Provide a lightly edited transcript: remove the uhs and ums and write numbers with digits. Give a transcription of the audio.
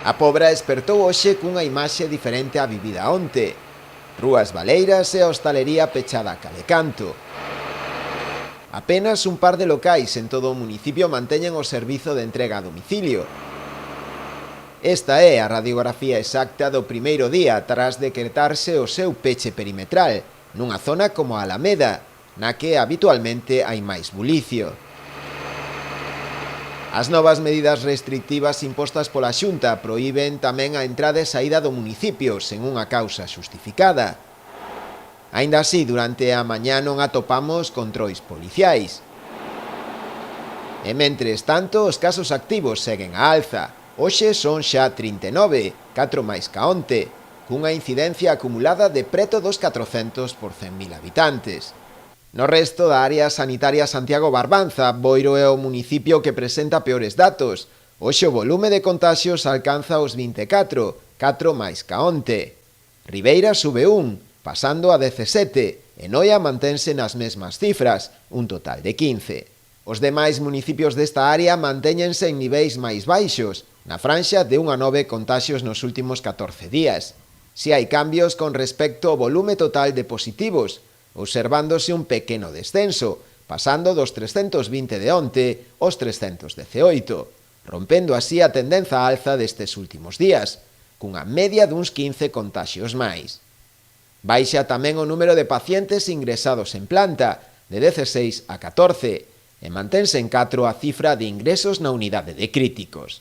A Pobra despertou hoxe cunha imaxe diferente á vivida onte. Rúas baleiras e a hostalería pechada a calecanto. Apenas un par de locais en todo o municipio manteñen o servizo de entrega a domicilio. Esta é a radiografía exacta do primeiro día tras decretarse o seu peche perimetral, nunha zona como a Alameda, na que habitualmente hai máis bulicio. As novas medidas restrictivas impostas pola Xunta proíben tamén a entrada e saída do municipio sen unha causa xustificada. Aínda así, durante a mañá non atopamos controis policiais. E mentres tanto, os casos activos seguen á alza. Hoxe son xa 39, 4 máis ca onte, cunha incidencia acumulada de preto dos 400 por 100.000 habitantes. No resto da área sanitaria Santiago Barbanza, Boiro é o municipio que presenta peores datos. Hoxe o volume de contaxios alcanza os 24, 4 máis ca onte. Ribeira sube 1, pasando a 17, e Noia mantense nas mesmas cifras, un total de 15. Os demais municipios desta área mantéñense en niveis máis baixos, na franxa de 1 a 9 contaxios nos últimos 14 días. Si hai cambios con respecto ao volume total de positivos, observándose un pequeno descenso, pasando dos 320 de onte aos 318, rompendo así a tendenza alza destes últimos días, cunha media duns 15 contaxios máis. Baixa tamén o número de pacientes ingresados en planta, de 16 a 14, e mantense en 4 a cifra de ingresos na unidade de críticos.